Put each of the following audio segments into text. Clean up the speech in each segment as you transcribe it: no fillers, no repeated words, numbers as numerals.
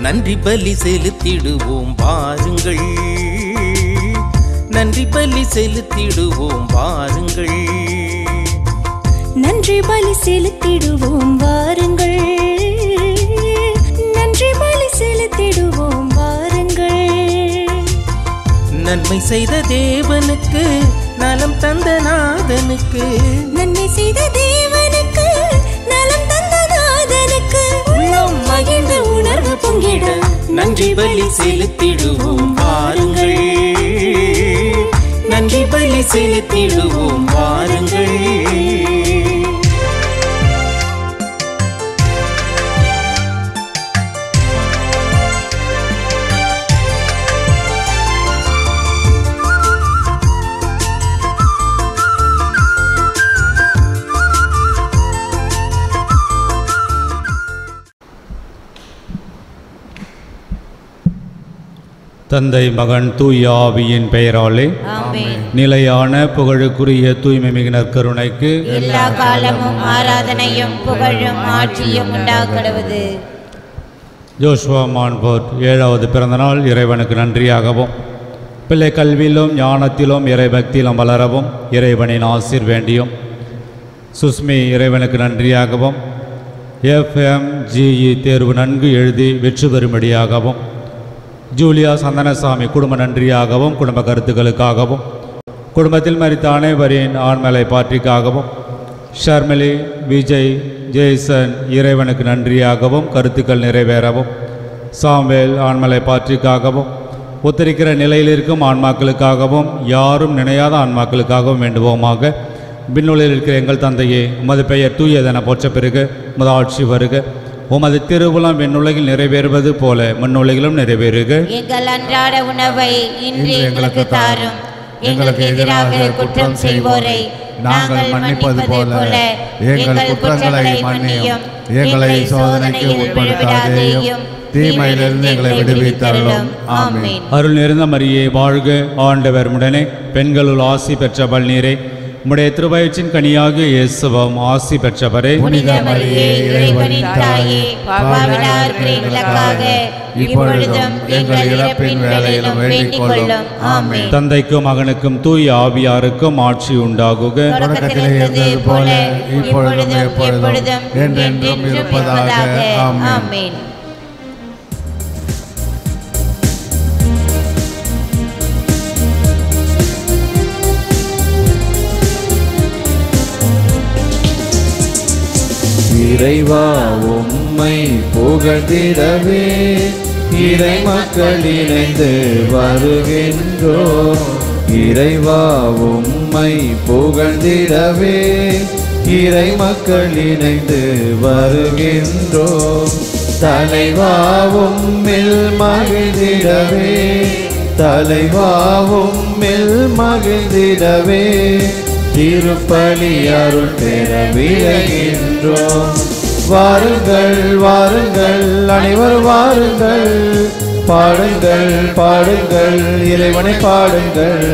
நன்றி பலி செலுத்திடுவோம் வாருங்கள், நன்றி பலி செலுத்திடுவோம் வாருங்கள், நன்றி பலி செலுத்திடுவோம் வாருங்கள், நன்றி பலி செலுத்திடுவோம் வாருங்கள். நன்மை செய்த தேவனுக்கு, நலம் தந்த நாதனுக்கு, நன்மை செய்த தேவனுக்கு, நலம் தந்த நாதனுக்கு, உள்ளம் மகிழ்ந்த உணர்வு பொங்கிட நன்றி பலி செலுத்திடுவோம் வாருங்கள், நன்றி பலி செலுத்திடுவோம் வாருங்கள். தந்தை மகன் தூய ஆவியின் பெயராலே நிலையான புகழுக்குரிய தூய்மை மிகு நற்கருணைக்கு எல்லா காலமும் ஆராதனையும் புகழும் ஆட்சியும் உண்டாகிறது. ஜோஷுவா மான்போர்ட் 7வது பிறந்தநாள் இறைவனுக்கு நன்றியாகவும், பிள்ளை கல்வியிலும் ஞானத்திலும் இறைபக்தியிலும் வளரவும் இறைவனின் ஆசீர் வேண்டியும், சுஸ்மி இறைவனுக்கு நன்றியாகவும், FMGE தேர்வு நன்கு எழுதி வெற்றி பெறும்படியாகவும், ஜூலியா சந்தனசாமி குடும்ப நன்றியாகவும், குடும்ப கருத்துக்களுக்காகவும், குடும்பத்தில் மரித்த அனைவரின் ஆண்மலை பாற்றிக்காகவும், ஷர்மிலி, விஜய், ஜெய்சன் இறைவனுக்கு நன்றியாகவும் கருத்துக்கள் நிறைவேறவும், சாம்வேல் ஆண்மலை பாற்றிக்காகவும், ஒத்திருக்கிற நிலையில் இருக்கும் ஆன்மாக்களுக்காகவும், யாரும் நினையாத ஆன்மாக்களுக்காகவும் வேண்டுவோமாக. விண்ணுலகில் இருக்கிற எங்கள் தந்தையே, உமது பெயர் தூயதென போற்ற பெறுக, உமது ஆட்சி வருக, உமது திருவுளம் விண்ணுலகில் நிறைவேறுவது போல மண்ணுலகிலும் நிறைவேறுக. எங்கள் அன்றாட உணவை இன்று எங்களுக்கு தாரும். எங்களுக்கு எதிராக குற்றம் செய்வோரை நாங்கள் மன்னிப்பது போல எங்கள் குற்றங்களை மன்னியும். எங்களை சோதனைக்கு உட்படுத்தாதேயும், தீமையிலிருந்து எங்களை விடுவித்தருளும். ஆமென். அருள் நிறைந்த மரியே வாழ்க, ஆண்டவர் உடனே, பெண்களுள் ஆசி பெற்றவள் நீரே, உம்முடைய திருவயிற்றின் கனியாக இயேசுவும் ஆசி பெற்றவரே. புனித மரியே, இறைவனின் தாயே, பாவிகளாகிய எங்களுக்காக இப்பொழுதும் எங்கள் இறப்பின் வேளையிலும் வேண்டிக் கொள்ளும். ஆமென். தந்தைக்கும் மகனுக்கும் தூய ஆவியாருக்கும் ஆட்சி உண்டாகுக. தொடக்கத்தில் இருந்தது போல இப்பொழுதும் எப்பொழுதும் என்றென்றும் இருப்பதாக. ஆமென். இறைவா உம்மை புகழ்ந்திடவே இறை மக்கள் இணைந்து வருகின்றோம். இறைவா உம்மை புகழ்ந்திடவே இறை மக்கள் இணைந்து வருகின்றோம். தலைவா உம்மில் மகிழ்ந்திடவே, தலைவா உம்மில் மகிழ்ந்திடவே திருப்பலி அருள் பெற விளைகின்றோம். வாருங்கள் வாருங்கள் அனைவரும் வாருங்கள், பாடுங்கள் பாடுங்கள் இறைவனை பாடுங்கள்.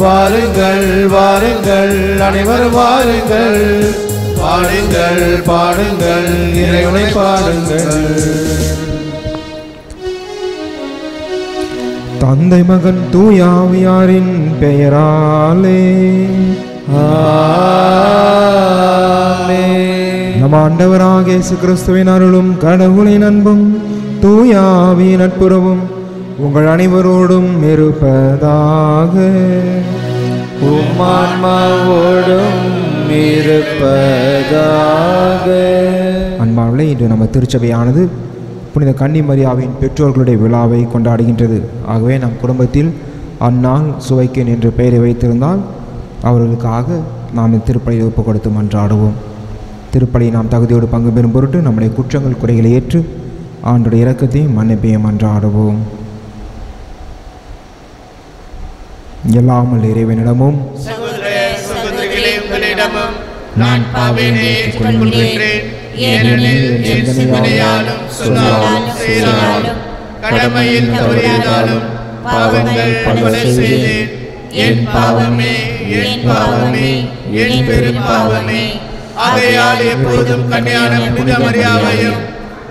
வாருங்கள் வாருங்கள் அனைவரும் வாருங்கள், பாடுங்கள் பாடுங்கள் இறைவனை பாடுங்கள். தந்தை மகன் தூய ஆவியாரின் பெயராலே நம் ஆண்டவராக இயேசு கிறிஸ்துவின் அருளும் கடவுளின் அன்பும் தூய ஆவியின் நட்புறவும் உங்கள் அனைவரோடும் இருப்பதாக. உம்மான்மாவோடும் இருப்பதாக. அன்பானவர்களே, இன்று நம்ம திருச்சபையானது புனித கன்னிமரியாவின் பெற்றோர்களுடைய விழாவை கொண்டாடுகின்றது. ஆகவே நம் குடும்பத்தில் அந்நாள் சுவைக்கேன் என்று பெயரை வைத்திருந்தால் அவர்களுக்காக நாம் திருப்பலியை ஒப்புக் கொடுத்து மன்றாடுவோம். திருப்பலியை நாம் தகுதியோடு பங்கு பெறும் பொருட்டு நம்முடைய குற்றங்கள் குறைகளை ஏற்று ஆண்டுடைய இரக்கத்தையும் மன்னிப்பையும் மன்றாடுவோம். எல்லாமல் இறைவனிடமும் நான் பாவியை ஏற்றுக்கொள்கிறேன். ஏனெனில் என் சிந்தனையாலும் சொல்லாலும் செயலாலும் கடமையில் தவறியதாலும் பாவங்கள் பல செய்தேன். என் பாவமே என் பாவமே என் பெரும் பாவமே. ஆகையால் எப்பொழுதும் கன்னியான புனித மரியாவையும்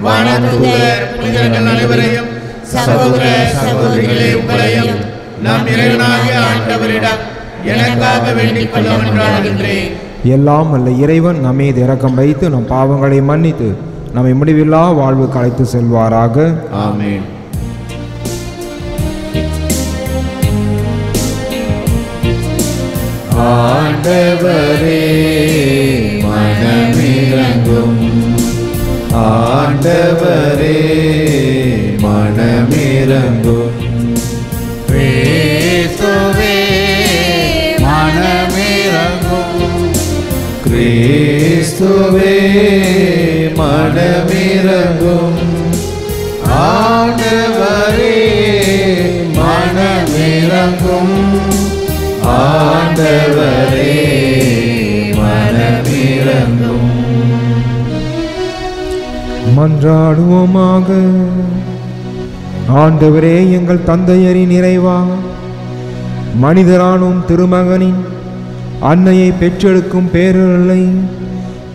வானதூதர் புனிதர்கள் அனைவரையும் சகோதர சகோதரிகளே உங்களையும் நம் இறைவனாகிய ஆண்டவரிடம் எனக்காக வேண்டிக் கொள்ள மன்றாடுகின்றேன். எல்லாம் வல்ல இறைவன் நம்மீது இரக்கம் வைத்து நம் பாவங்களை மன்னித்து நம்மை முடிவில்லா வாழ்வுக்கு அழைத்து செல்வாராக. ஆமென். ஆண்டவரே மனமிரங்கும், ஆண்டவரே மனமிரங்கும், கிறிஸ்துவே மனமிரங்கும், கிறிஸ்துவே மனமிரங்கும், ஆண்டவரே மனமிரங்கும், ஆண்டவரே மனமிரங்கும். மன்றாடுவோமாக. ஆண்டவரே எங்கள் தந்தையரின் இறைவா, மனிதரானும் திருமகனின் அன்னையை பெற்றெடுக்கும் பேரருளை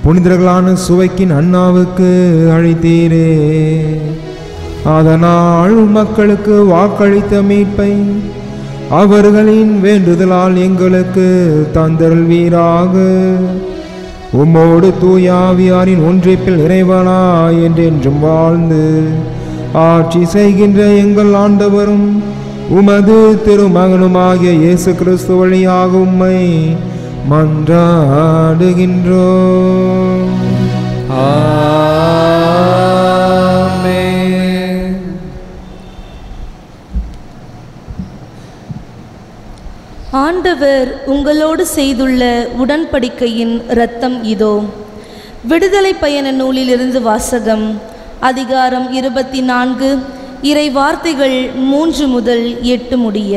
புனிதர்களான சுவைக்கின் அண்ணாவுக்கு அளித்தீரே. அதனால் மக்களுக்கு வாக்களித்த மீட்பை அவர்களின் வேண்டுதலால் எங்களுக்கு தந்தருள்வீராக. உம்மோடு தூயாவியாரின் ஒன்றிப்பில் இறைவனா என்றென்றும் வாழ்ந்து ஆட்சி செய்கின்ற எங்கள் ஆண்டவரும் உமது திருமகனுமாகிய இயேசு கிறிஸ்து வழியாக உம்மை மன்றாடுகின்றோம். ஆமென். ஆண்டவர் உங்களோடு செய்துள்ள உடன்படிக்கையின் இரத்தம் இதோ. விடுதலை பயண நூலிலிருந்து வாசகம். அதிகாரம் 24, இறை வார்த்தைகள் 3 முதல் 8 முடிய.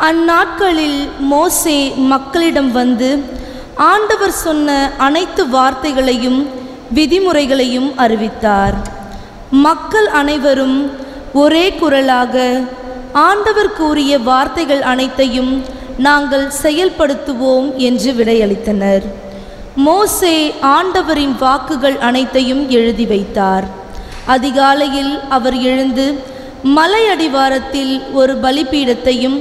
அந்நாட்களில் மோசே மக்களிடம் வந்து ஆண்டவர் சொன்ன அனைத்து வார்த்தைகளையும் விதிமுறைகளையும் அறிவித்தார். மக்கள் அனைவரும் ஒரே குரலாக ஆண்டவர் கூறிய வார்த்தைகள் அனைத்தையும் நாங்கள் செயல்படுத்துவோம் என்று விடையளித்தனர். மோசே ஆண்டவரின் வாக்குகள் அனைத்தையும் எழுதி வைத்தார். அதிகாலையில் அவர் எழுந்து மலை அடிவாரத்தில் ஒரு பலிபீடத்தையும்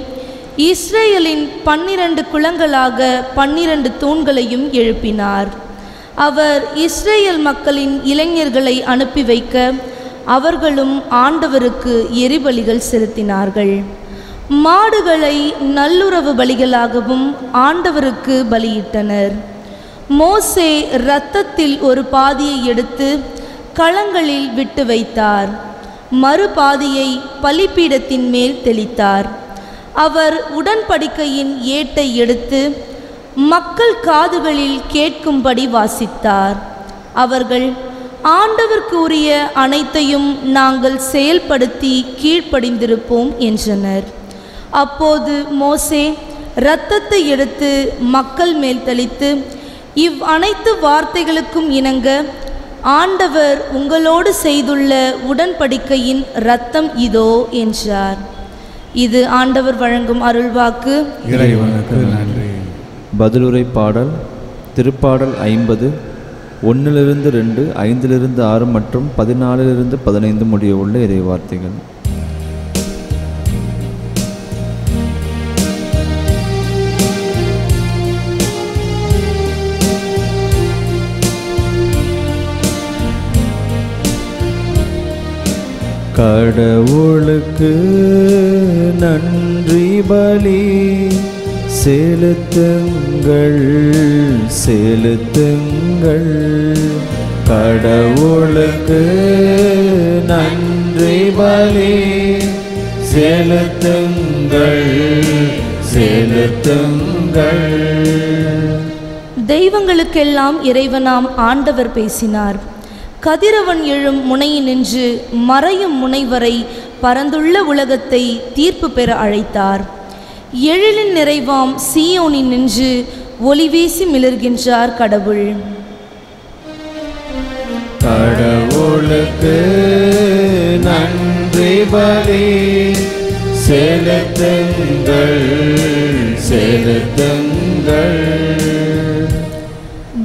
இஸ்ரேலின் 12 குளங்களாக 12 தூண்களையும் எழுப்பினார். அவர் இஸ்ரேல் மக்களின் இளைஞர்களை அனுப்பி வைக்க அவர்களும் ஆண்டவருக்கு எரிபலிகள் செலுத்தினார்கள். மாடுகளை நல்லுறவு பலிகளாகவும் ஆண்டவருக்கு பலியிட்டனர். மோசே இரத்தத்தில் ஒரு பாதியை எடுத்து களங்களில் விட்டு வைத்தார். மறுபாதியை பலிபீடத்தின் மேல் தெளித்தார். அவர் உடன்படிக்கையின் ஏட்டை எடுத்து மக்கள் காதுகளில் கேட்கும்படி வாசித்தார். அவர்கள் ஆண்டவர் கூறிய அனைத்தையும் நாங்கள் செயல்படுத்தி கீழ்ப்படிந்திருப்போம் என்றனர். அப்போது மோசே இரத்தத்தை எடுத்து மக்கள் மேல் தெளித்து, இவ் அனைத்து வார்த்தைகளுக்கும் இணங்க ஆண்டவர் உங்களோடு செய்துள்ள உடன்படிக்கையின் இரத்தம் இதோ என்றார். இது ஆண்டவர் வழங்கும் அருள்வாக்கு. இறைவனுக்கு நன்றி. பதிலுரை பாடல். திருப்பாடல் 50, 1-2, 5-6 மற்றும் 14-15 முடிய உள்ள இறை வார்த்தைகள். கடவுளுக்கு நன்றி பலி செலுத்துங்கள் செலுத்துங்கள். கடவுளுக்கு நன்றி பலி செலுத்துங்கள் செலுத்துங்கள். தெய்வங்களுக்கெல்லாம் இறைவனாம் ஆண்டவர் பேசினார். கதிரவன் எழும் முனையினின்று மறையும் முனை வரை பரந்துள்ள உலகத்தை தீர்ப்பு பெற அழைத்தார். எழிலின் நிறைவாம் சீயோனில் நின்று ஒளி வீசி மிளர்கின்றார் கடவுள். கடவுளுக்கு நன்றி பலி செலுத்துங்கள் செலுத்துங்கள்.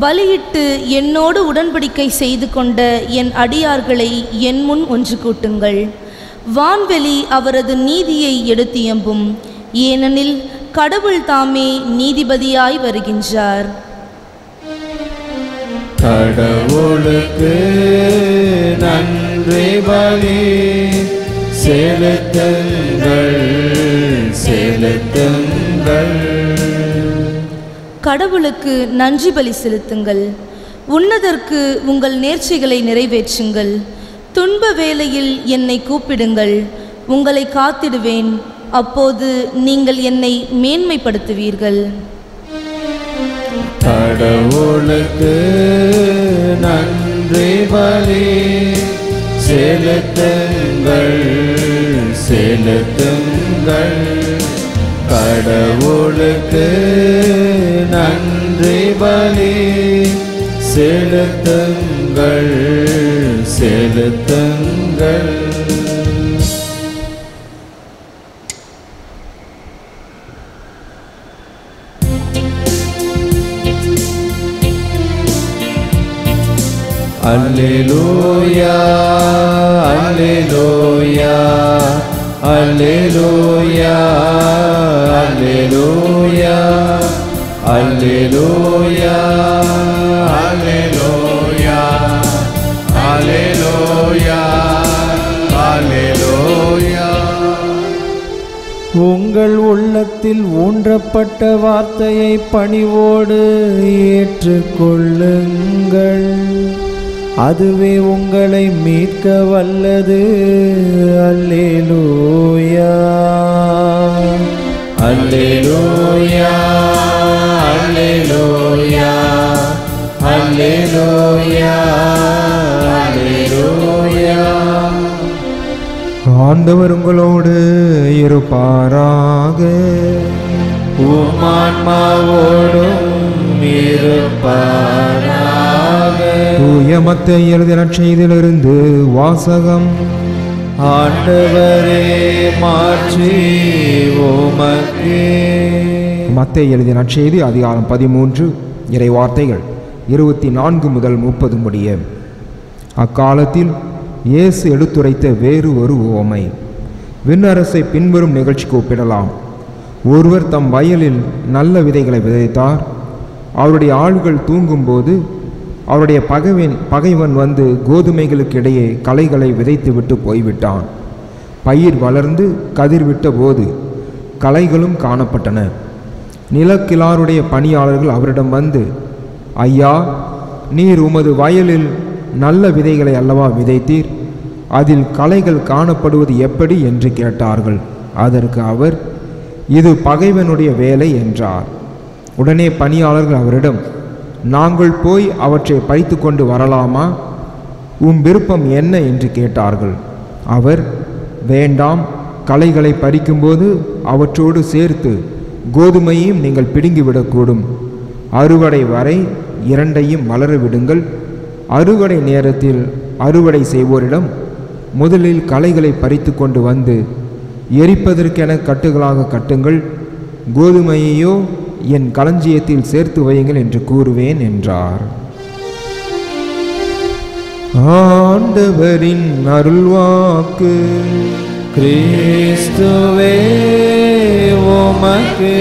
பலியிட்டு என்னோடு உடன்படிக்கை செய்து கொண்ட என் அடியார்களை என் முன் ஒன்று கூட்டுங்கள். வான்வெளி அவரது நீதியை எடுத்தியம்பும், ஏனெனில் கடவுள் தாமே நீதிபதியாய் வருகின்றார். கடவுளுக்கு நன்றி பலி செலுத்துங்கள் செலுத்துங்கள். கடவுளுக்கு நன்றி பலி செலுத்துங்கள். உன்னதற்கு உங்கள் நேர்ச்சைகளை நிறைவேற்றுங்கள். துன்ப வேளையில் என்னை கூப்பிடுங்கள், உங்களை காத்திடுவேன். அப்போது நீங்கள் என்னை மேன்மைப்படுத்துவீர்கள். கடவுளுக்கு நன்றி பலி செலுத்துங்கள் செலுத்துங்கள். கடவுளுக்கு நன்றி பலி செலுத்துங்கள் செலுத்துங்கள். அல்லேலூயா அல்லேலூயா அல்லேலூயா அல்லேலூயா அல்லேலூயா அல்லேலூயா அல்லேலூயா அல்லேலூயா. உங்கள் உள்ளத்தில் ஊன்றப்பட்ட வார்த்தையை பணிவோடு ஏற்றுக்கொள்ளுங்கள். அதுவே உங்களை மீட்க வல்லது. அல்லேலூயா அல்லேலூயா அல்லேலூயா அல்லேலூயா அல்லேலூயா. ஆண்டவர் உங்களோடு இருப்பாராக. உம் ஆன்மாவோடும் இருப்பாராக. தூய மத்தேயு எழுதிய நற்செய்தியிலிருந்து வாசகம். ஆண்டவரே மாற்றி உமக்கே. மத்தேயு எழுதிய நற்செய்தி அதிகாரம் 13 இறை வார்த்தைகள் 24 முதல் 30 முடிய. அக்காலத்தில் இயேசு எடுத்துரைத்த வேறு ஒரு உவமை விண்ணரசை பின்வரும் நிகழ்ச்சிக்கு ஒப்பிடலாம். ஒருவர் தம் வயலில் நல்ல விதைகளை விதைத்தார். அவருடைய ஆள்கள் தூங்கும்போது அவருடைய பகைவன் வந்து கோதுமைகளுக்கு இடையே களைகளை விதைத்துவிட்டு போய்விட்டான். பயிர் வளர்ந்து கதிர்விட்ட போது களைகளும் காணப்பட்டன. நிலக்கிழாருடைய பணியாளர்கள் அவரிடம் வந்து, ஐயா, நீர் உமது வயலில் நல்ல விதைகளை அல்லவா விதைத்தீர், அதில் களைகள் காணப்படுவது எப்படி என்று கேட்டார்கள். அதற்கு அவர், இது பகைவனுடைய வேலை என்றார். உடனே பணியாளர்கள் அவரிடம், நாங்கள் போய் அவற்றை பறித்து கொண்டு வரலாமா, உம் விருப்பம் என்ன என்று கேட்டார்கள். அவர், வேண்டாம், களைகளை பறிக்கும்போது அவற்றோடு சேர்த்து கோதுமையும் நீங்கள் பிடுங்கிவிடக்கூடும். அறுவடை வரை இரண்டையும் வளர விடுங்கள். அறுவடை நேரத்தில் அறுவடை செய்வோரிடம், முதலில் களைகளை பறித்து கொண்டு வந்து எரிப்பதற்கென கட்டுகளாக கட்டுங்கள், கோதுமையையோ என் களஞ்சியத்தில் சேர்த்து வையுங்கள் என்று கூறுவேன் என்றார். ஆண்டவரின் அருள்வாக்கு. கிறிஸ்துவே உமக்கு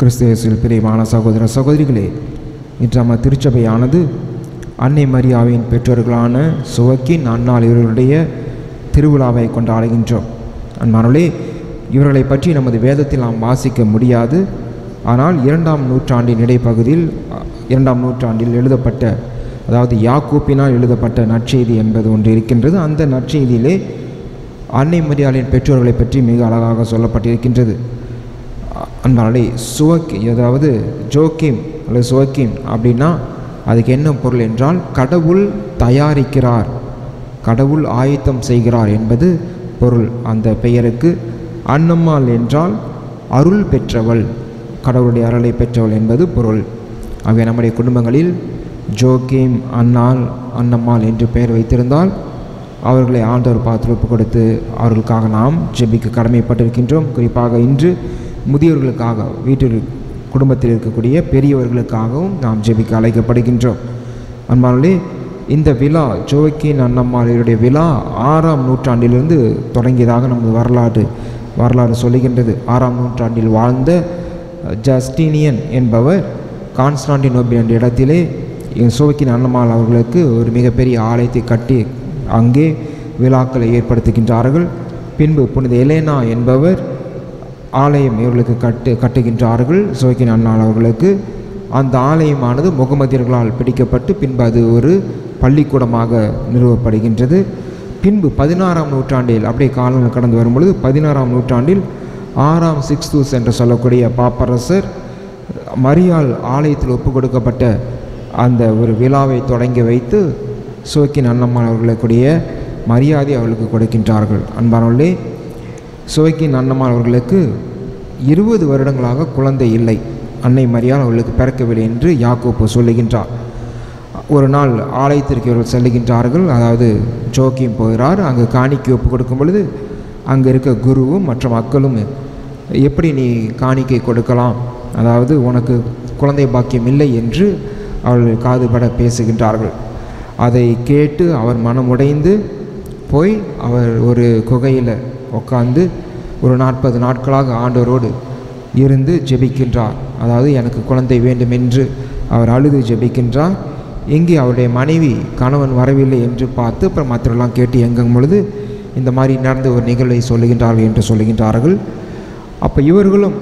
கிறிஸ்துவில் பிரியமான சகோதர சகோதரிகளே, இன்று நம்ம திருச்சபையானது அன்னை மரியாவின் பெற்றோர்களான சுவக்கின் அன்னாள் இவர்களுடைய திருவிழாவை கொண்டாடுகின்றோம். அன்பானவர்களே, இவர்களை பற்றி நமது வேதத்தில் நாம் வாசிக்க முடியாது. ஆனால் 2ஆம் நூற்றாண்டின் இடைப்பகுதியில் 2ஆம் நூற்றாண்டில் எழுதப்பட்ட, அதாவது யாக்கூப்பினால் எழுதப்பட்ட நற்செய்தி என்பது ஒன்று இருக்கின்றது. அந்த நற்செய்தியிலே அன்னை மரியாளின் பெற்றோர்களை பற்றி மிக அழகாக சொல்லப்பட்டிருக்கின்றது. அன்பானவர்களே, அதாவது ஜோக்கிம் அல்லது சுவக்கிம் அப்படின்னா அதுக்கு என்ன பொருள் என்றால், கடவுள் தயாரிக்கிறார், கடவுள் ஆயத்தம் செய்கிறார் என்பது பொருள் அந்த பெயருக்கு. அன்னம்மாள் என்றால் அருள் பெற்றவள், கடவுளுடைய அருளை பெற்றவள் என்பது பொருள். ஆகவே நம்முடைய குடும்பங்களில் ஜோக்கிம், அன்னாள், அன்னம்மாள் என்று பெயர் வைத்திருந்தால் அவர்களை ஆண்டவர் பார்த்து ஒப்பு கொடுத்து அவர்களுக்காக நாம் ஜெபிக்க கடமைப்பட்டிருக்கின்றோம். குறிப்பாக இன்று முதியோர்களுக்காக, வீட்டில் குடும்பத்தில் இருக்கக்கூடிய பெரியவர்களுக்காகவும் நாம் ஜெபிக்க அழைக்கப்படுகின்றோம். அன்பானே, இந்த விழா ஜோக்கின் அன்னம்மாளுடைய விழா 6ஆம் நூற்றாண்டிலிருந்து தொடங்கியதாக நமது வரலாறு சொல்லுகின்றது. 6ஆம் நூற்றாண்டில் வாழ்ந்த ஜஸ்டினியன் என்பவர் கான்ஸ்டாண்டினோபிள் என்ற இடத்திலே ஜோக்கின் அன்னம்மாள் அவர்களுக்கு ஒரு மிகப்பெரிய ஆலயத்தை கட்டி அங்கே விழாக்களை ஏற்படுத்துகின்றார்கள். பின்பு புனித எலேனா என்பவர் ஆலயம் இவர்களுக்கு கட்டுகின்றார்கள். ஜோக்கின் அன்னாள் அவர்களுக்கு அந்த ஆலயமானது முகமதியர்களால் பிடிக்கப்பட்டு பின்பு அது ஒரு பள்ளிக்கூடமாக நிறுவப்படுகின்றது. பின்பு 16ஆம் நூற்றாண்டில் அப்படியே காலங்கள் கடந்து வரும்பொழுது 16ஆம் நூற்றாண்டில் 6ஆம் சிக்ஸ்தூஸ் என்று சொல்லக்கூடிய பாப்பரசர் மரியாள் ஆலயத்தில் ஒப்பு கொடுக்கப்பட்ட அந்த ஒரு விழாவை தொடங்கி வைத்து ஜோக்கின் அன்னம்மாள் அவர்களுக்குடைய மரியாதை அவர்களுக்கு கொடுக்கின்றார்கள். அன்பானவர்களே, ஜோக்கின் அன்னம்மாள் அவர்களுக்கு 20 வருடங்களாக குழந்தை இல்லை. அன்னை மரியாள் அவர்களுக்கு பிறக்கவில்லை என்று யாக்கோப்பு சொல்லுகின்றார். ஒரு நாள் ஆலயத்திற்கு இவர்கள் செல்லுகின்றார்கள். அதாவது ஜோக்கியம் போகிறார். அங்கு காணிக்கை ஒப்பு கொடுக்கும் பொழுது அங்கே இருக்க குருவும் மற்ற மக்களும் எப்படி நீ காணிக்கை கொடுக்கலாம், அதாவது உனக்கு குழந்தை பாக்கியம் இல்லை என்று அவர்கள் காதுபட பேசுகின்றார்கள். அதை கேட்டு அவர் மனமுடைந்து போய் அவர் ஒரு குகையில் உட்கார்ந்து ஒரு 40 நாட்களாக ஆண்டவரோடு இருந்து ஜெபிக்கின்றார். அதாவது எனக்கு குழந்தை வேண்டும் என்று அவர் அழுது ஜெபிக்கின்றார். இங்கே அவருடைய மனைவி கணவன் வரவில்லை என்று பார்த்து அப்புறம் மற்றவர்களெல்லாம் கேட்டு எங்கும் பொழுது இந்த மாதிரி நடந்த ஒரு நிகழ்வை சொல்லுகின்றார்கள் என்று சொல்லுகின்றார்கள். அப்போ இவர்களும்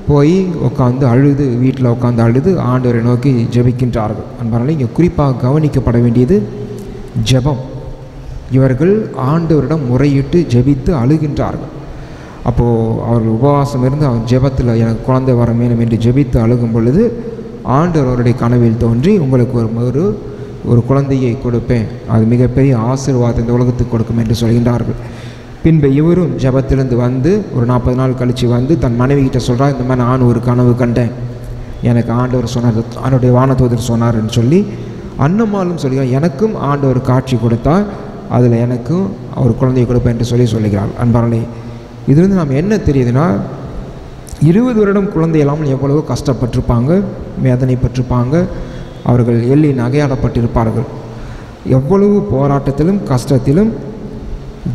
போய் உட்காந்து அழுது வீட்டில் உட்காந்து அழுது ஆண்டவரை நோக்கி ஜெபிக்கின்றார்கள். அன்பான இங்கே குறிப்பாக கவனிக்கப்பட வேண்டியது ஜெபம். இவர்கள் ஆண்டவரிடம் முறையிட்டு ஜெபித்து அழுகின்றார்கள். அப்போது அவர்கள் உபவாசம் இருந்து அவர் ஜெபத்தில் எனக்கு குழந்தை வர வேணும் என்று ஜெபித்து அழுகும் பொழுது ஆண்டவர் அவருடைய கனவில் தோன்றி உங்களுக்கு ஒரு குழந்தையை கொடுப்பேன், அது மிகப்பெரிய ஆசீர்வாதம் இந்த உலகத்துக்கு கொடுக்கும் என்று சொல்கின்றார்கள். பின்பு இவரும் ஜெபத்திலிருந்து வந்து ஒரு 40 நாள் கழித்து வந்து தன் மனைவி கிட்ட சொல்கிறார், இந்த மாதிரி நான் ஒரு கனவு கண்டேன், எனக்கு ஆண்டவர் சொன்னார், அவனுடைய வானதூதர் சொன்னார்ன்னு சொல்லி அன்னம்மாளும் சொல்கிறார், எனக்கும் ஆண்டவர் காட்சி கொடுத்தார், அதில் எனக்கும் அவர் குழந்தையை கொடுப்பேன் என்று சொல்லுகிறாள். அன்பார்களே, இதிலிருந்து நாம் என்ன தெரியுதுன்னா 20 வருடம் குழந்தை இல்லாமல் எவ்வளவோ கஷ்டப்பட்டிருப்பாங்க, வேதனைப்பட்டிருப்பாங்க, அவர்கள் எள்ளி நகையாடப்பட்டிருப்பார்கள். எவ்வளவு போராட்டத்திலும் கஷ்டத்திலும்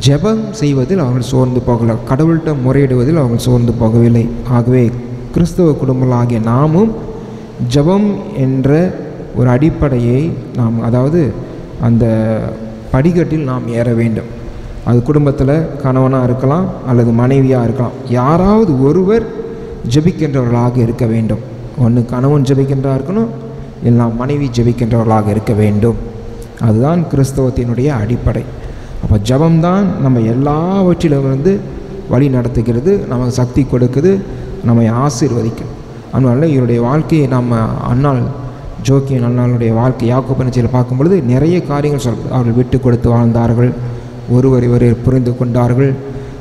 ஜெபம் செய்வதில் அவர்கள் சோர்ந்து போகலை, கடவுள்கிட்ட முறையிடுவதில் அவர்கள் சோர்ந்து போகவில்லை. ஆகவே கிறிஸ்தவ குடும்பங்களாகிய நாமும் ஜெபம் என்ற ஒரு அடிப்படையை நாம், அதாவது அந்த படிக்கட்டில் நாம் ஏற வேண்டும். அது குடும்பத்தில் கணவனாக இருக்கலாம் அல்லது மனைவியாக இருக்கலாம், யாராவது ஒருவர் ஜெபிக்கின்றவர்களாக இருக்க வேண்டும். ஒன்று கணவன் ஜெபிக்கின்றா இருக்கணும், இல்லை மனைவி ஜெபிக்கின்றவர்களாக இருக்க வேண்டும். அதுதான் கிறிஸ்தவத்தினுடைய அடிப்படை. அப்போ ஜெபம்தான் நம்ம எல்லாவற்றிலிருந்து வழி நடத்துகிறது, நமக்கு சக்தி கொடுக்குது, நம்மை ஆசீர்வதிக்கும். அதனால இவருடைய வாழ்க்கையை நம்ம அன்னாள் ஜோக்கியன் அன்னாளுடைய வாழ்க்கை யாக்கோபனிச்சியில் பார்க்கும் பொழுது நிறைய காரியங்கள் அவர்கள் விட்டு கொடுத்து வாழ்ந்தார்கள், ஒருவர் புரிந்து கொண்டார்கள்.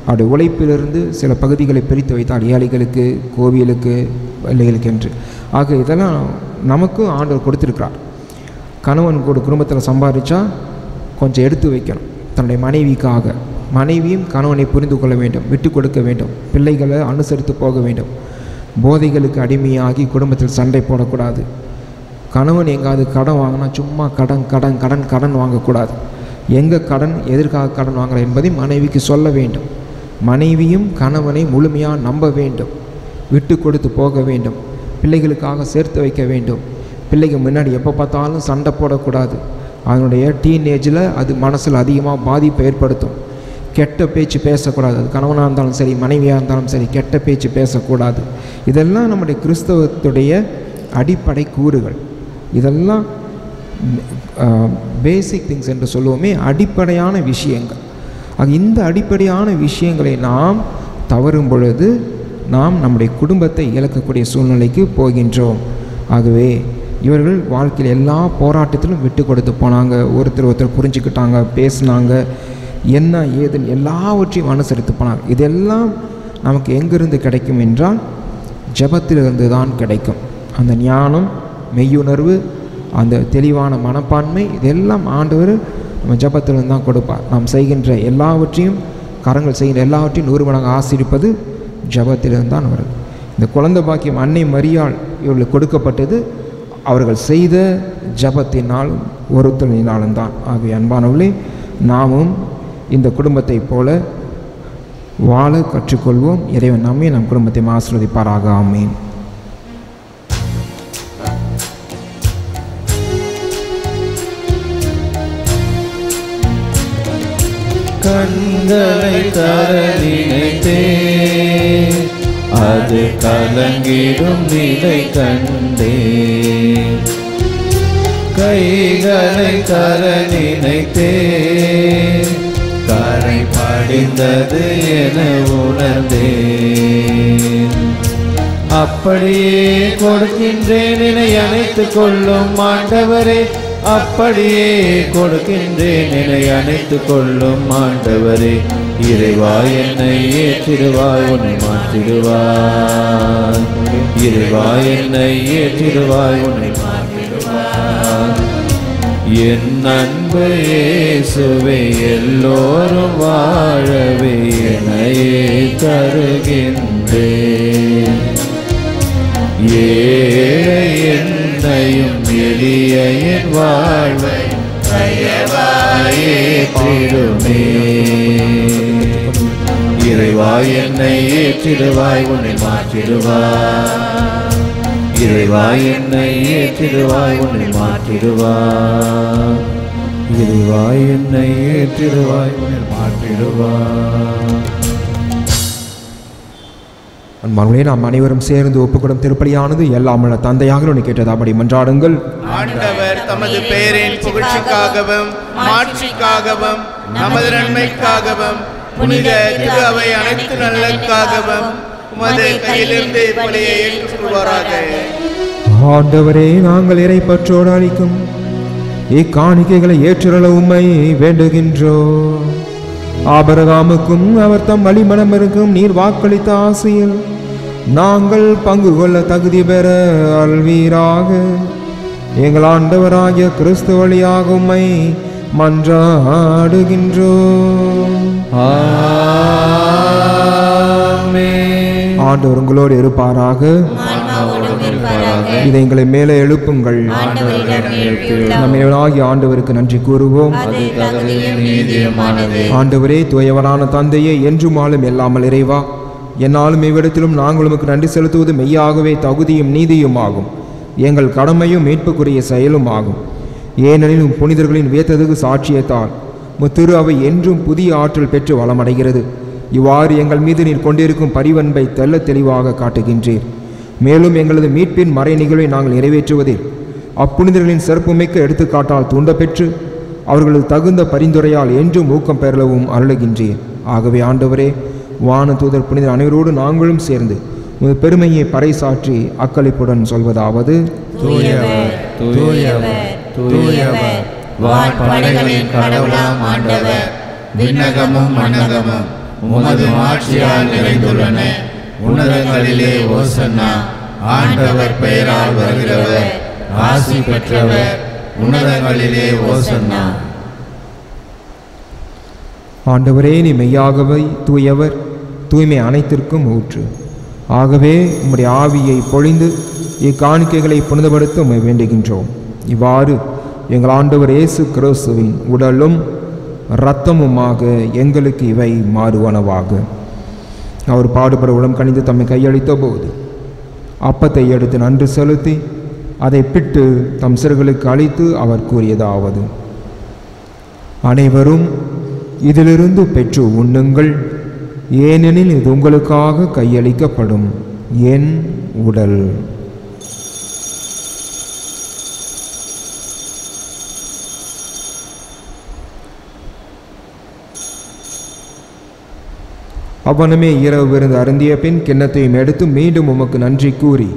அவருடைய உழைப்பிலிருந்து சில பகுதிகளை பிரித்து வைத்தார், ஏழைகளுக்கு, கோவிலுக்கு, பிள்ளைகளுக்கு என்று. ஆக இதெல்லாம் நமக்கும் ஆண்டவர் கொடுத்துருக்கிறார். கணவன் கூட குடும்பத்தில் சம்பாதிச்சா கொஞ்சம் எடுத்து வைக்கணும் தன்னுடைய மனைவிக்காக. மனைவியும் கணவனை புரிந்து கொள்ள வேண்டும், விட்டு கொடுக்க வேண்டும், பிள்ளைகளை அனுசரித்து போக வேண்டும். போதைகளுக்கு அடிமையாகி குடும்பத்தில் சண்டை போடக்கூடாது. கணவன் எங்காவது கடன் வாங்கினா சும்மா கடன் கடன் கடன் கடன் வாங்கக்கூடாது. எங்கே கடன், எதற்காக கடன் வாங்கலாம் என்பதை மனைவிக்கு சொல்ல வேண்டும். மனைவியும் கணவனை முழுமையாக நம்ப வேண்டும், விட்டு கொடுத்து போக வேண்டும், பிள்ளைகளுக்காக சேர்த்து வைக்க வேண்டும். பிள்ளைகள் முன்னாடி எப்போ பார்த்தாலும் சண்டை போடக்கூடாது. அதனுடைய டீனேஜில் அது மனசில் அதிகமாக பாதிப்பை ஏற்படுத்தும். கெட்ட பேச்சு பேசக்கூடாது. அது கணவனாக இருந்தாலும் சரி, மனைவியாக இருந்தாலும் சரி, கெட்ட பேச்சு பேசக்கூடாது. இதெல்லாம் நம்முடைய கிறிஸ்தவத்துடைய அடிப்படை கூறுகள். இதெல்லாம் பேசிக் திங்ஸ் என்று சொல்லுவோமே, அடிப்படையான விஷயங்கள். ஆக இந்த அடிப்படையான விஷயங்களை நாம் தவறும் பொழுது நாம் நம்முடைய குடும்பத்தை இழக்கக்கூடிய சூழ்நிலைக்கு போகின்றோம். ஆகவே இவர்கள் வாழ்க்கையில் எல்லா போராட்டத்திலும் விட்டு கொடுத்து போனாங்க, ஒருத்தர் புரிஞ்சுக்கிட்டாங்க, பேசினாங்க, என்ன ஏதுன்னு எல்லாவற்றையும் அனுசரித்து போனாங்க. இதெல்லாம் நமக்கு எங்கிருந்து கிடைக்கும் என்றால் ஜெபத்திலிருந்து தான் கிடைக்கும். அந்த ஞானம், மெய்யுணர்வு, அந்த தெளிவான மனப்பான்மை, இதெல்லாம் ஆண்டவர் நம்ம ஜெபத்திலிருந்து தான் கொடுப்பார். நாம் செய்கின்ற எல்லாவற்றையும், கரங்கள் செய்கின்ற எல்லாவற்றையும் 100 மடங்கு ஆசீர்வதிப்பது ஜெபத்திலிருந்து தான் வருது. இந்த குழந்தை பாக்கியம் அன்னை மரியாள் இவர்களுக்கு கொடுக்கப்பட்டது அவர்கள் செய்த ஜபத்தினாலும் ஒருத்தலினாலும் தான். ஆகிய அன்பானவர்களே, நாமும் இந்த குடும்பத்தைப் போல வாழ கற்றுக்கொள்வோம். இறைவன் நம்மை நம் குடும்பத்தை ஆசீர்வதிப்பாராக. ஆமீன். கண்களை தர நினைத்தேன், அது கலங்கிடும் நிலை கண்டேன். கைகளை தர நினைத்தேன், கரை படிந்தது என உணர்ந்தேன். அப்படியே கொடுக்கின்றேன் என அணைத்துக் கொள்ளும் ஆண்டவரே, அப்படியே கொடுக்கின்றேன் என அணைத்துக் கொள்ளும் ஆண்டவரே. இறைவா என்னை ஏற்றிடுவாய், உன்னை மாற்றிடுவாய். இறைவா என்னை ஏற்றிடுவாய், உன்னை மாற்றிடுவாய். என் அன்பு இயேசுவே, எல்லோரும் வாழவே என்னையே தருகின்றேன். ஏழை என்னையும் எளிய என் வாழ்வை தயவாயே ஏற்றிடுமே. இறைவா என்னை ஏற்றிடுவாய், உன்னை மாற்றிடுவாய். இறைவா என்னை ஏற்றிடுவாய், உன்னை மாற்றிடுவாய். இறைவா என்னை ஏற்றிடுவாய், உன்னை மாற்றிடுவாய். அன்பானவர்களே, நாம் அனைவரும் சேர்ந்து ஒப்புக்கொடும் திருப்பலியானது எல்லாம் உள்ள தந்தையாக உன்னை கேட்டதாபடி மன்றாடுங்கள். ஆண்டவர் தமது பெயரின் புகழ்ச்சிக்காகவும் மாட்சிக்காகவும் நமது நன்மைக்காகவும் புனித திரு அவை அனைத்து நல்லக்காகவும் உமது கையிலிருந்து பலியை ஏற்றுக்கொள்வாராக. ஆண்டவரே, நாங்கள் இறை பற்றோடு அளிக்கும் இக்காணிக்கைகளை ஏற்றுள்ள உம்மை வேண்டுகின்றோம். ஆபிரகாமுக்கும் அவர் தம் வழிமனமருக்கும் நீர் வாக்களித்த ஆசையில் நாங்கள் பங்கு கொள்ள தகுதி பெற அல்வீராக. எங்கள் ஆண்டவராகிய கிறிஸ்து வழியாக உம்மை மன்றாடுகின்றோம். ஆண்டவர் உங்களோடு இருப்பாராக. இதை எங்களை மேலே எழுப்புங்கள். நம்மிடமாகிய ஆண்டவருக்கு நன்றி கூறுவோம். ஆண்டவரே, தூயவரான தந்தையே, என்றும் ஆளும் எல்லாமல் இறைவா, என்னாலும் இவ்விடத்திலும் நாங்கள் உமக்கு நன்றி செலுத்துவது மெய்யாகவே தகுதியும் நீதியும் ஆகும், எங்கள் கடமையும் மீட்புக்குரிய செயலும் ஆகும். ஏனெனில் புனிதர்களின் வியத்தகு சாட்சியத்தால் முத்திரு அவை என்றும் புதிய ஆற்றல் பெற்று வளமடைகிறது. இவ்வாறு எங்கள் மீது நீர் கொண்டிருக்கும் பரிவன்பை தெல்ல தெளிவாக காட்டுகின்றீர். மேலும் எங்களது மீட்பின் மறை நிகழ்வை நாங்கள் நிறைவேற்றுவதில் அப்புனிதர்களின் சிறப்புமிக்க எடுத்துக்காட்டால் தூண்டப்பெற்று அவர்களது தகுந்த பரிந்துரையால் என்றும் ஊக்கம் பெறவும் அருளுகின்றீர். ஆகவே ஆண்டவரே, வான தூதர் புனிதர் அனைவரோடு நாங்களும் சேர்ந்து உமது பெருமையை பறைசாற்றி அக்களிப்புடன் சொல்வதாவது: தூயவர் தூயவர் தூயவர், வான்படைகளின் கடவுளாம் ஆண்டவர், விண்ணகமும் மண்ணகமும் உமது மாட்சியால் நிறைந்துள்ளன. உன்னதங்களிலே ஓசன்னா. ஆண்டவர் பெயரால் வருகிறவர் ஆசி பெற்றவர். உன்னதங்களிலே ஓசன்னா. ஆண்டவரே, நீ மெய்யாகவே தூயவர், தூய்மை அனைத்திற்கும் ஊற்று. ஆகவே உம்முடைய ஆவியை பொழிந்து இக்காணிக்கைகளை புனிதப்படுத்த உம்மை வேண்டுகின்றோம். இவ்வாறு எங்கள் ஆண்டவர் இயேசு கிறிஸ்துவின் உடலும் இரத்தமுமாக எங்களுக்கு இவை மாறுவனவாக. அவர் பாடுபட உளம் கணிந்து தம்மை கையளித்த போது அப்பத்தை எடுத்து நன்றி செலுத்தி அதை பிட்டு தம் சிறுகளுக்கு அளித்து அவர் கூறியதாவது: அனைவரும் இதிலிருந்து பெற்று உண்ணுங்கள், ஏனெனில் இது உங்களுக்காக கையளிக்கப்படும் என் உடல். அவ்வனமே இரவு விருந்து அருந்திய பின் கிண்ணத்தையும் எடுத்து மீண்டும் உமக்கு நன்றி கூறி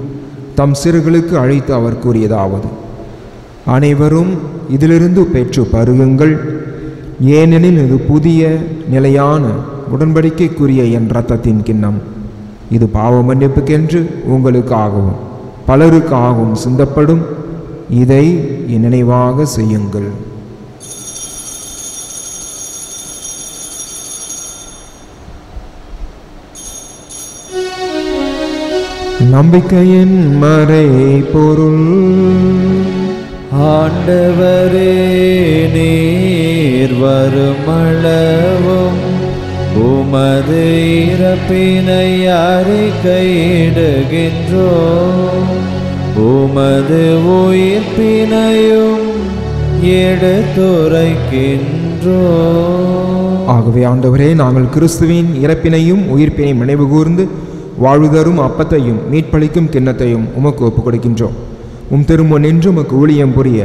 தம் சிறுகளுக்கு அழைத்து அவர் கூறியதாவது: அனைவரும் இதிலிருந்து பெற்று பருகுங்கள், ஏனெனில் இது புதிய நிலையான உடன்படிக்கைக்குரிய என் இரத்தத்தின் கிண்ணம். இது பாவ மன்னிப்புக்கென்று உங்களுக்காகவும் பலருக்காகவும் சிந்தப்படும். இதை என் நினைவாக செய்யுங்கள். நம்பிக்கையின் மறை பொருள். ஆண்டவரே நீர் வருமளவும் உமது இறப்பினை அறிக்கையிடுகின்றோம், உமது உயிர்ப்பினையும் எடுத்துரைக்கின்றோம். ஆகவே ஆண்டவரே, நாங்கள் கிறிஸ்துவின் இறப்பினையும் உயிர்ப்பினையும் நினைவு கூர்ந்து வாழ்வு தரும் அப்பத்தையும் மீட்பளிக்கும் கிண்ணத்தையும் உமக்கு ஒப்புக் கொடுக்கின்றோம். உம் திரும்ப நின்று உமக்கு ஊழியம் புரிய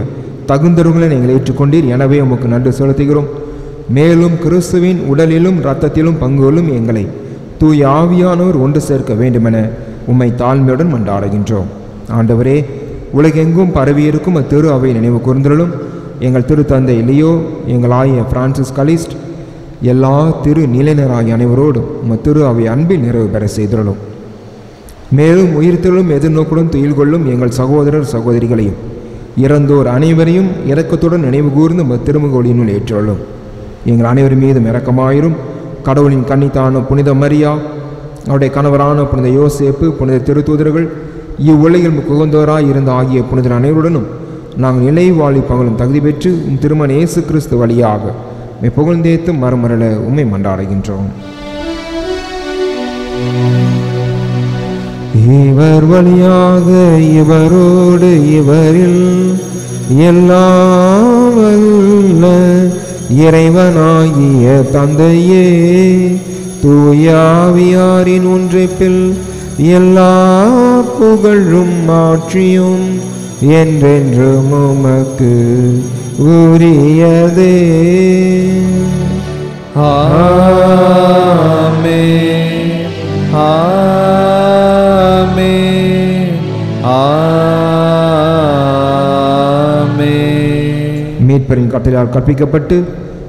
தகுந்தவர்களை நீங்கள் ஏற்றுக்கொண்டீர். எனவே உமக்கு நன்றி செலுத்துகிறோம். மேலும் கிறிஸ்துவின் உடலிலும் இரத்தத்திலும் பங்குகளும் எங்களை தூய ஆவியானோர் ஒன்று சேர்க்க வேண்டுமென உம்மை தாழ்மையுடன் மன்றாடுகின்றோம். ஆண்டவரே, உலகெங்கும் பரவியிருக்கும் அத்திரு அவை நினைவு கூர்ந்தலும் எங்கள் திருத்தந்தை லியோ, எங்கள் ஆய பிரான்சிஸ் கலிஸ்ட், எல்லா திரு நிலையினராகிய அனைவரோடும் திரு அவை அன்பில் நிறைவு பெற செய்துள்ளோம். மேலும் உயிர்த்தலும் எதிர்நோக்குடன் துயில் கொள்ளும் எங்கள் சகோதரர் சகோதரிகளையும் இறந்தோர் அனைவரையும் இரக்கத்துடன் நினைவு கூர்ந்து திருமுகொழியினுள் ஏற்றுள்ளோம். எங்கள் அனைவர் மீதும் இரக்கமாயிரும். கடவுளின் கன்னித்தான புனித மரியா, அவருடைய கணவரான புனித யோசேப்பு, புனித திருத்தூதர்கள், இவ்வுலகில் புகுந்தோராய் இருந்த ஆகிய புனிதர் அனைவருடனும் நாங்கள் நிலை வாழி பகலும் தகுதி பெற்று திருமண இயேசு கிறிஸ்து வழியாக புகழ்ந்தேத்து மறுமரல உம்மை மன்றாடுகின்றோம். இவர் வழியாக இவரோடு இவரில் எல்லாம் வல்ல இறைவனாகிய தந்தையே, தூய ஆவியாரின் ஒன்றிப்பில் எல்லா புகழும் மாற்றியும் என்றென்றும் உமக்கு உரியதே. ஆமென், ஆமென், ஆமென். மீட்பரின் கட்டளையால் கற்பிக்கப்பட்டு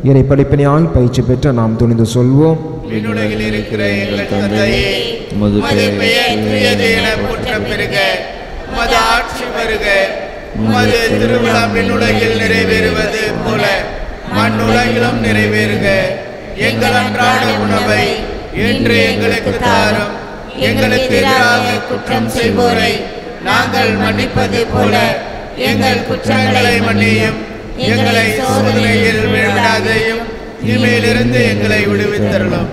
இறை படிப்பினையால் பயிற்சி பெற்ற நாம் துணிந்து சொல்வோம். விண்ணுலகில் இருக்கிற எங்கள் தந்தையே, உமது பெயர் தூயது என போற்றப் பெறுக. உமது ஆட்சி வருக. உமது திருவிழா விண்ணுலகில் நிறைவேறுவது போல மண்ணுலகிலும் நிறைவேறுக. எங்கள் அன்றாட உணவை இன்று எங்களுக்கு தாரும். எங்களுக்கு எதிராக குற்றம் செய்வோரை நாங்கள் மன்னிப்பது போல எங்கள் குற்றங்களை மன்னியும். எங்களை சோதனையில் விழாதையும், தீமையிலிருந்து எங்களை விடுவித்தருளும்.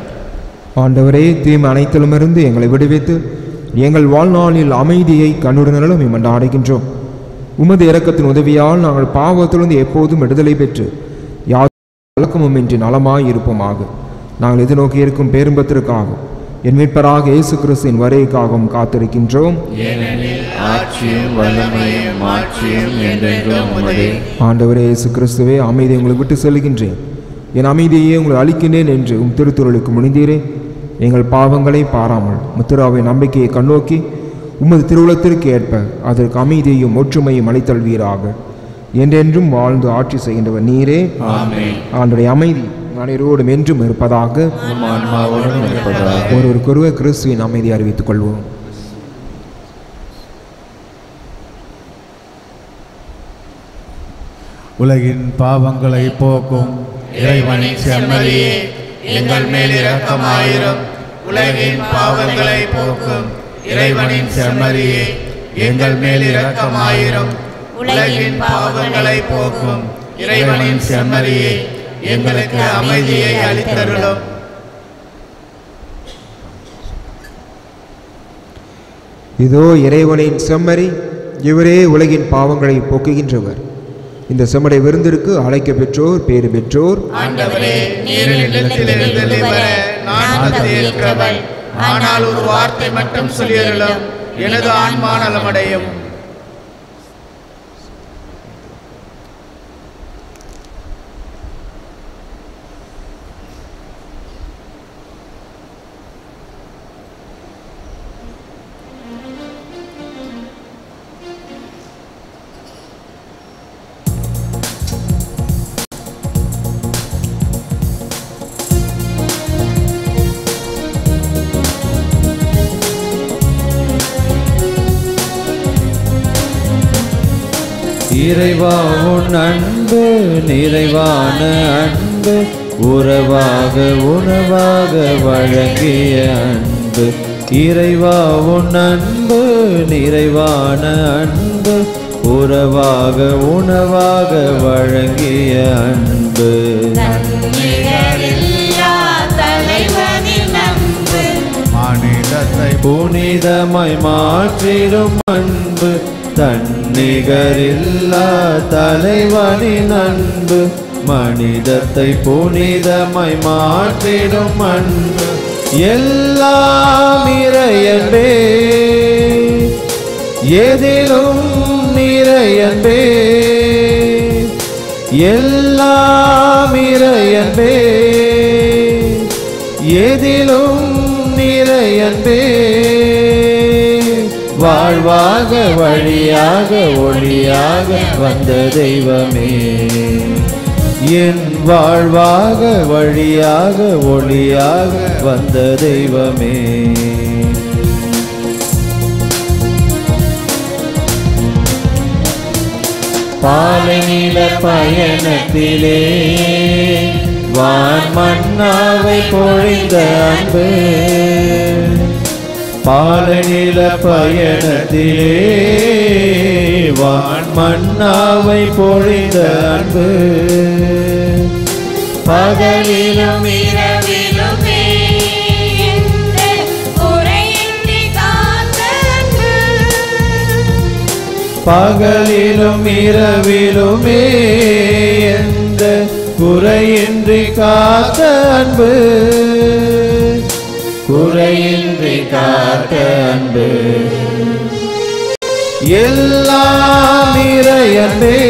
ஆண்டவரே, தீமை அனைத்திலுமிருந்து எங்களை விடுவித்து எங்கள் வாழ்நாளில் அமைதியை கண்ணுடனும் மன்றாடுகின்றோம். உமது இரக்கத்தின் உதவியால் நாங்கள் பாவத்திலிருந்து எப்போதும் விடுதலை பெற்று யார் வழக்கமுமின்றி நலமாய் இருப்போமாக. நாங்கள் எதிர்நோக்கி இருக்கும் பேரும்பத்திற்காகவும் என் மீட்பராக இயேசு கிறிஸ்துவின் வருகைக்காகவும் காத்திருக்கின்றோம். ஆண்டவரே இயேசு கிறிஸ்துவே, அமைதியை உங்களை விட்டு செல்கின்றேன், என் அமைதியை உங்களை அளிக்கின்றேன் என்று உம் திருத்துருளுக்கு முடிந்தீரே. எங்கள் பாவங்களை பாராமல் முத்திராவை நம்பிக்கையை கண்ணோக்கி உமது திருவுளத்திற்கு ஏற்ப அதற்கு அமைதியையும் ஒற்றுமையும் அளித்தல்வீராக. என்றென்றும் வாழ்ந்து ஆட்சி செய்கின்றவர் நீரே. ஆண்டவருடைய அமைதி அனைவரோடும் என்றும் இருப்பதாக. ஒருவருக்கொருவர் கிறிஸ்துவின் அமைதி அறிவித்துக் கொள்வோம். உலகின் பாவங்களை போக்கும் இறைவனின் செம்மறியே, எங்கள் மேல் இரக்கமாயிரும். உலகின் பாவங்களை போக்கும் இறைவனின் செம்மறியே, எங்கள் மேல் இரக்கமாயிரும். உலகின் பாவங்களை போக்கும் இறைவனின் செம்மறியே, எங்களுக்கு அமைதியை அளித்தருளும். இதோ இறைவனின் செம்மறி, இவரே உலகின் பாவங்களை போக்குகின்றவர். இந்த செம்மடை விருந்திற்கு அழைக்க பெற்றோர் பேறு பெற்றோர். ஆண்டவரே, நீர் என்னிடத்திலிருந்து வர நான் தகுதியற்றவன். ஆனால் ஒரு வார்த்தை மட்டும் சொல்லியருளும், எனது ஆன்மா நலமடையும். இறைவா உன் அன்பு நிறைவான அன்பு, உறவாக உணவாக வழங்கிய அன்பு, இறைவா உன் அன்பு நிறைவான அன்பு உறவாக உணவாக வழங்கிய அன்பு மனிதத்தை புனிதமாய் மாற்றிடும் அன்பு தன்னிகரில்லா தலைவனின் அன்பு மனிதத்தை புனிதமாய் மாற்றிடும் அன்பு எல்லாம் இறையன்பே எதிலும் நிறையன்பே எல்லாம் இறையன்பே எதிலும் நிறையன்பே வாழ்வாக வழியாக ஒளியாக வந்த தெய்வமே என் வாழ்வாக வழியாக ஒளியாக வந்த தெய்வமே பாலைநில பயணத்திலே வான் மன்னாவை பொழிந்த அன்பு பாலைநில பயணத்திலே வான் மன்னாவை பொழிந்த அன்பு பகலிலும் இரவிலுமே குறையின்றி காத்த அன்பு பகலிலும் இரவிலுமே எந்த குறையின்றி காத்த அன்பு குறையின்றி காத்த அன்பு எல்லாம் நிறையன்பே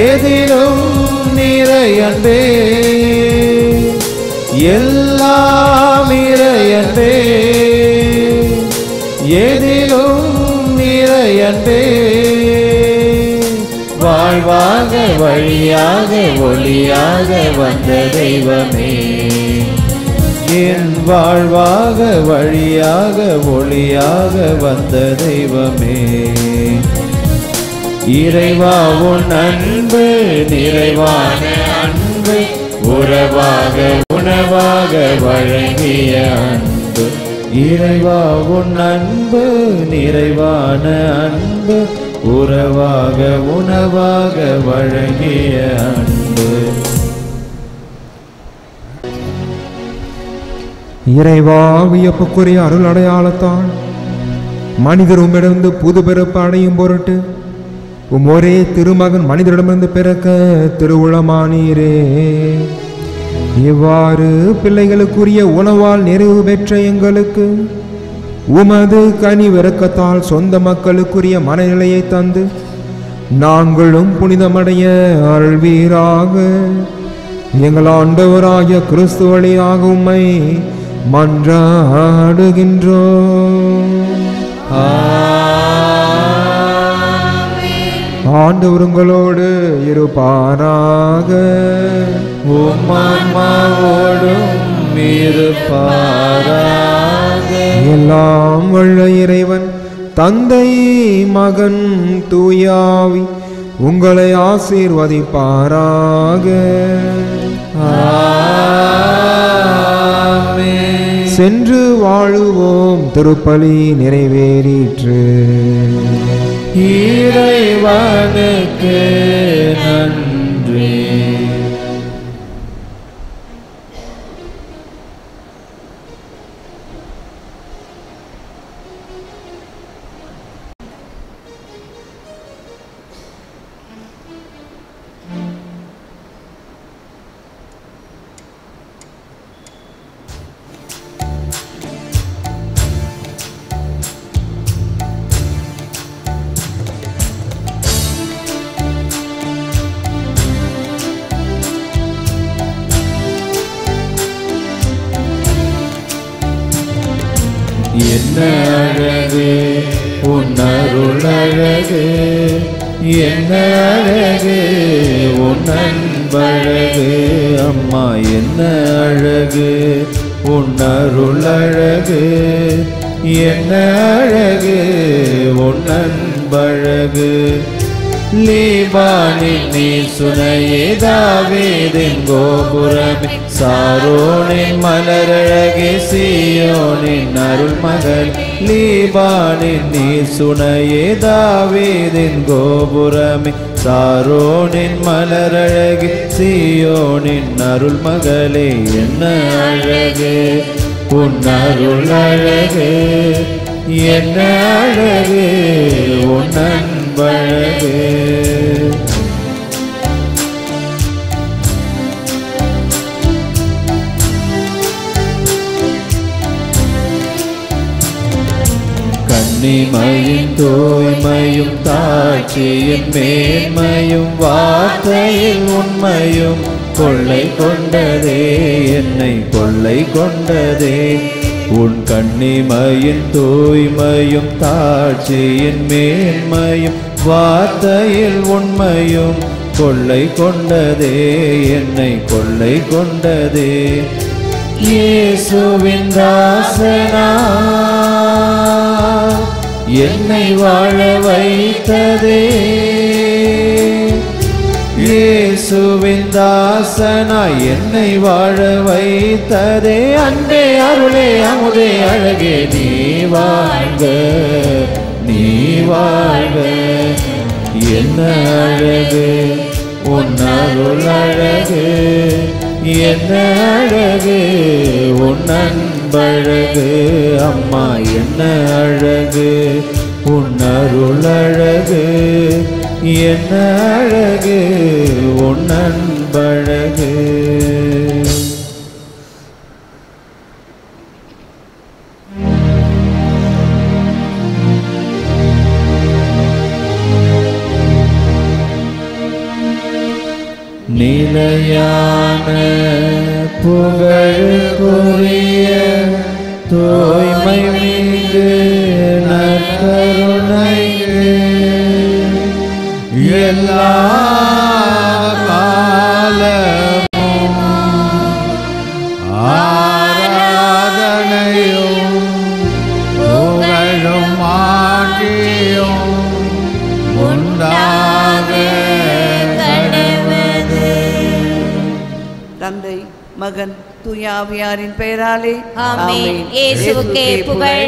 எதிலும் நிறையன்பே எல்லாம் நிறையன்பே எதிலும் நிறையன்பே வாழ்வாக வழியாக ஒளியாக வந்த தெய்வமே என் வாழ்வாக வழியாக ஒளியாக வந்த தெய்வமே இறைவா உன் அன்பு நிறைவான அன்பு உறவாக உணவாக வழங்கிய அன்பு இறைவா உன் அன்பு நிறைவான அன்பு உறவாக உணவாக வழங்கிய அன்பு இறைவா வியப்புக்குரிய அருள் அடையாளத்தால் மனிதர் உம்மிடமிருந்து புது பிறப்பு அடையும் பொருட்டு ஒரே திருமகன் மனிதரிடமிருந்து பிறக்க திருவுளமானீரே இவ்வாறு பிள்ளைகளுக்குரிய உணவால் நிறைவு பெற்ற எங்களுக்கு உமது கனிவிரக்கத்தால் சொந்த மக்களுக்குரிய மனநிலையை தந்து நாங்களும் புனிதமடைய அருள்வீராக. எங்கள் ஆண்டவராகிய கிறிஸ்து வழியாக உம்மை மன்றாடுகின்றோம். ஆண்டவர் உங்களோடு இருப்பாராக. உம்மாவோடும் இருப்பாராக. எல்லாம் வல்ல இறைவன் தந்தை மகன் தூயாவி உங்களை ஆசீர்வதிப்பாராக. சென்று வாழுவோம். திருப்பலி நிறைவேறிற்று. இறைவனுக்கு நன்றி. என்ன அழகு உன் அருள் அழகு, என்ன அழகு உன் அன்பழகு. அம்மா என்ன அழகு உன் அருள் அழகு, என்ன அழகு உன் அன்பழகு. லீபானின் நீர் சுனையே தாவீதின் கோபுரமே சாரோனின் மலரழகே சீயோனின் அருள்மகள் லீபானின் நீர் சுனையே தாவீதின் கோபுரமே சாரோனின் மலரழகே சீயோனின் அருள்மகளே என்ன அழகு உன் அருள் அழகு என்ன அழகு உன் அன்பழகு கன்னிமையின் தூய்மையும் தாட்சியின் மேன்மையும் வார்த்தையில் உண்மையும் கொள்ளை கொண்டதே என்னை கொள்ளை கொண்டதே உன் கன்னிமையின் தூய்மையும் தாட்சியின் மேன்மையும் வார்த்தையில் உண்மையும் கொள்ளை கொண்டதே என்னை கொள்ளை கொண்டதே இயேசுவின் தாசனா என்னை வாழ வைத்ததே இயேசுவின் தாசனா என்னை வாழ வைத்ததே அன்பே அருளே அமுதே அழகே நீ வாழ்க நீ வாழ்க என்ன அழகு உன் அருள் அழகு என்ன அழகு உன் அன்பழகு அம்மா என்ன அழகு உன் அருள் அழகு என்ன அழகு உன் அன்பழகு நிலையான புகழுக்குரிய தூய்மை மீது நற்கருணைக்கு எல்லா காலமும் ஆராதனையும் புகழும் ஆட்சியும் உண்டாக தந்தை மகன் தூய ஆவியாரின் பெயராலே ஆமென். இயேசுவுக்கே புகழ்,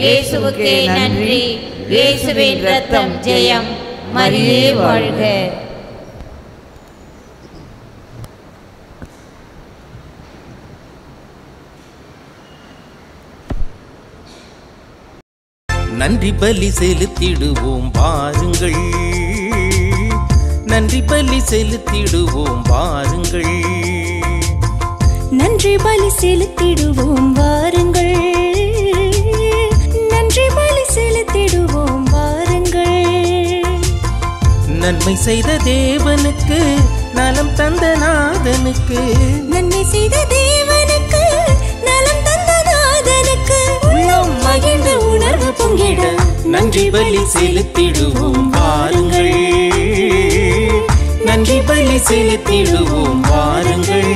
இயேசுவுக்கே நன்றி, இயேசுவின் இரத்தம் ஜெயம். மரியே வாழ்க. நன்றி பலி செலுத்திடுவோம் வாருங்கள், நன்றி பலி செலுத்திடுவோம் வாருங்கள், நன்றி பலி செலுத்திடுவோம் வாருங்கள், நன்றி பலி செலுத்திடுவோம் வாருங்கள். நன்மை செய்த தேவனுக்கு நலம் தந்த நாதனுக்கு, நன்மை செய்த தேவனுக்கு நலம் தந்த நாதனுக்கு உள்ளம் மகிழ்ந்து உணர்வு பொங்கிட நன்றி பலி செலுத்திடுவோம் வாருங்கள், நன்றி பலி செலுத்திடுவோம் வாருங்கள்.